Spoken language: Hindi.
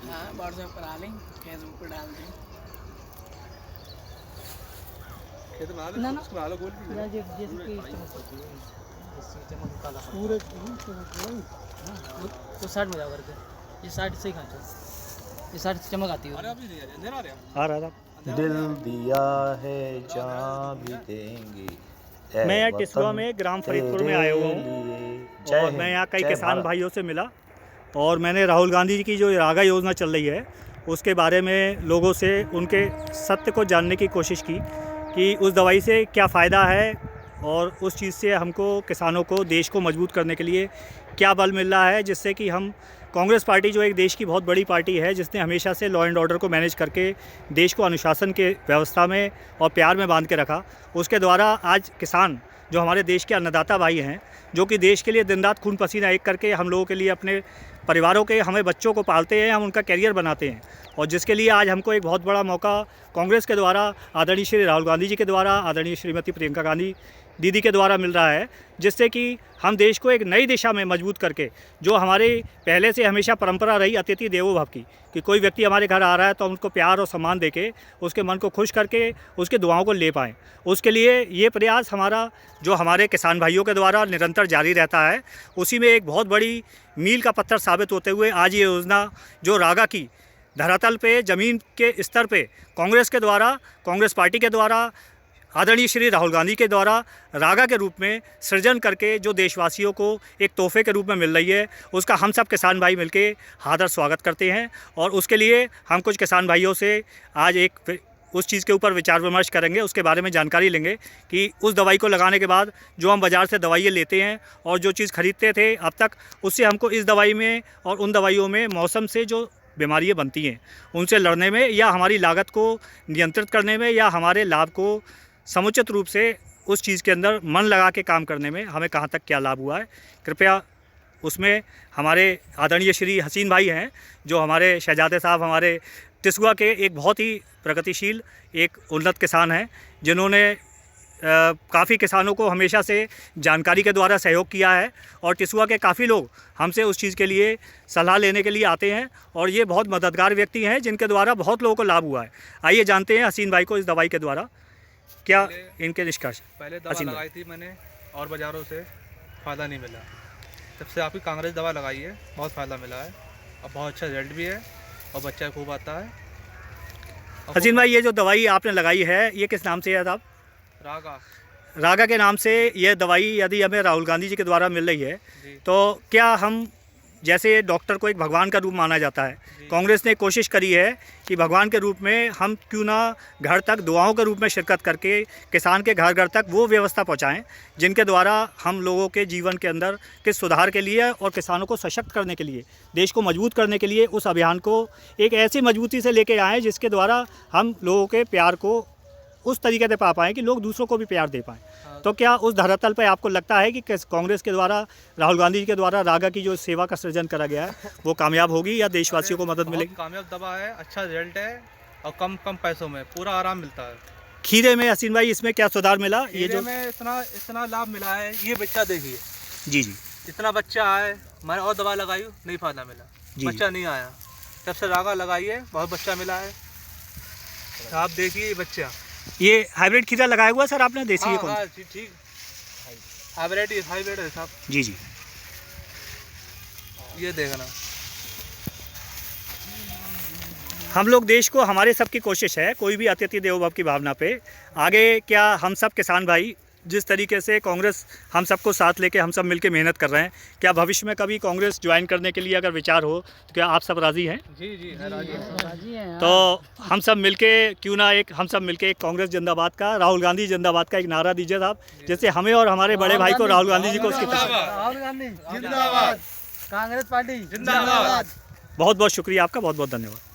हाँ व्हाट्सएप पर आ लें, फेसबुक पर डाल दें। खेत बना लो, उसको बना लो गोल भी। जैसे कि चमक काला पूरे तो साइड में जाओ करके, ये साइड से ही खींचो, ये साइड से चमक आती है। अरे अभी नहीं आ रहा, अंधेरा आ रहा। आ रहा था। दिल दिया है जान भी देंगे। मैं यहाँ टिसुआ में ग्राम फरीदपुर में आया हुआ हूँ और मैं यहाँ कई किसान भाइयों से मिला और मैंने राहुल गांधी जी की जो रागा योजना चल रही है उसके बारे में लोगों से उनके सत्य को जानने की कोशिश की कि उस दवाई से क्या फ़ायदा है और उस चीज़ से हमको किसानों को देश को मजबूत करने के लिए क्या बल मिल रहा है, जिससे कि हम कांग्रेस पार्टी जो एक देश की बहुत बड़ी पार्टी है जिसने हमेशा से लॉ एंड ऑर्डर को मैनेज करके देश को अनुशासन के व्यवस्था में और प्यार में बांध के रखा, उसके द्वारा आज किसान जो हमारे देश के अन्नदाता भाई हैं, जो कि देश के लिए दिन रात खून पसीना एक करके हम लोगों के लिए अपने परिवारों के हमें बच्चों को पालते हैं, हम उनका करियर बनाते हैं और जिसके लिए आज हमको एक बहुत बड़ा मौका कांग्रेस के द्वारा आदरणीय श्री राहुल गांधी जी के द्वारा, आदरणीय श्रीमती प्रियंका गांधी दीदी के द्वारा मिल रहा है, जिससे कि हम देश को एक नई दिशा में मजबूत करके जो हमारे पहले से हमेशा परंपरा रही अतिथि देवो भव की कि कोई व्यक्ति हमारे घर आ रहा है तो हम उसको प्यार और सम्मान देके उसके मन को खुश करके उसके दुआओं को ले पाएँ, उसके लिए ये प्रयास हमारा जो हमारे किसान भाइयों के द्वारा निरंतर जारी रहता है। उसी में एक बहुत बड़ी मील का पत्थर साबित होते हुए आज ये योजना जो रागा की धरातल पे ज़मीन के स्तर पे कांग्रेस के द्वारा, कांग्रेस पार्टी के द्वारा, आदरणीय श्री राहुल गांधी के द्वारा रागा के रूप में सृजन करके जो देशवासियों को एक तोहफे के रूप में मिल रही है, उसका हम सब किसान भाई मिलके हादर स्वागत करते हैं और उसके लिए हम कुछ किसान भाइयों से आज एक उस चीज़ के ऊपर विचार विमर्श करेंगे, उसके बारे में जानकारी लेंगे कि उस दवाई को लगाने के बाद जो हम बाज़ार से दवाइयाँ लेते हैं और जो चीज़ खरीदते थे अब तक, उससे हमको इस दवाई में और उन दवाइयों में मौसम से जो बीमारियाँ बनती हैं उनसे लड़ने में या हमारी लागत को नियंत्रित करने में या हमारे लाभ को समुचित रूप से उस चीज़ के अंदर मन लगा के काम करने में हमें कहाँ तक क्या लाभ हुआ है, कृपया उसमें हमारे आदरणीय श्री हसीन भाई हैं जो हमारे शहजादे साहब हमारे टिसुआ के एक बहुत ही प्रगतिशील एक उन्नत किसान हैं, जिन्होंने काफ़ी किसानों को हमेशा से जानकारी के द्वारा सहयोग किया है और टिसुआ के काफ़ी लोग हमसे उस चीज़ के लिए सलाह लेने के लिए आते हैं और ये बहुत मददगार व्यक्ति हैं जिनके द्वारा बहुत लोगों को लाभ हुआ है। आइए जानते हैं हसीन भाई को इस दवाई के द्वारा क्या इनके निष्कर्ष। पहले दवा लगाई थी मैंने और बाज़ारों से फ़ायदा नहीं मिला, तब से आपकी कांग्रेस दवा लगाई है, बहुत फ़ायदा मिला है और बहुत अच्छा रिजल्ट भी है और बच्चा खूब आता है। हसीन भाई ये जो दवाई आपने लगाई है ये किस नाम से है साहब? रागा के नाम से यह दवाई यदि हमें राहुल गांधी जी के द्वारा मिल रही है तो क्या हम, जैसे डॉक्टर को एक भगवान का रूप माना जाता है, कांग्रेस ने कोशिश करी है कि भगवान के रूप में हम क्यों ना घर तक दुआओं के रूप में शिरकत करके किसान के घर घर तक वो व्यवस्था पहुंचाएं जिनके द्वारा हम लोगों के जीवन के अंदर के सुधार के लिए और किसानों को सशक्त करने के लिए, देश को मजबूत करने के लिए उस अभियान को एक ऐसी मजबूती से लेके आएँ जिसके द्वारा हम लोगों के प्यार को उस तरीके से पा पाएँ कि लोग दूसरों को भी प्यार दे पाएँ। तो क्या उस धरातल पर आपको लगता है कि कांग्रेस के द्वारा, राहुल गांधी जी के द्वारा रागा की जो सेवा का सृजन करा गया है वो कामयाब होगी या देशवासियों को मदद मिलेगी? कामयाब दवा है, अच्छा रिजल्ट है और कम पैसों में पूरा आराम मिलता है। खीरे में हसीन भाई इसमें क्या सुधार मिला? ये जो में इतना लाभ मिला है, ये बच्चा देखिए जी, इतना बच्चा है, मैंने और दवा लगाई नहीं फ़ायदा मिला, बच्चा नहीं आया। जब से रागा लगाई है बहुत बच्चा मिला है, आप देखिए बच्चा। ये हाइब्रिड खीरा लगाया हुआ सर आपने? देसी है कौन? हाँ जी ठीक, हाइब्रिड है साहब। जी, ये देखना, हम लोग देश को, हमारे सबकी कोशिश है कोई भी अतिथि देवो भव की भावना पे आगे, क्या हम सब किसान भाई जिस तरीके से कांग्रेस हम सबको साथ लेके हम सब मिलके मेहनत कर रहे हैं, क्या भविष्य में कभी कांग्रेस ज्वाइन करने के लिए अगर विचार हो तो क्या आप सब राज़ी हैं? जी राजी हैं। तो हम सब मिलके क्यों ना हम सब मिलके एक कांग्रेस जिंदाबाद का, राहुल गांधी जिंदाबाद का एक नारा दीजिए साहब, जैसे हमें और हमारे बड़े भाई को राहुल गांधी जी को उसकी राहुल गांधी जिंदाबाद, कांग्रेस पार्टी जिंदाबाद। बहुत बहुत शुक्रिया आपका, बहुत बहुत धन्यवाद।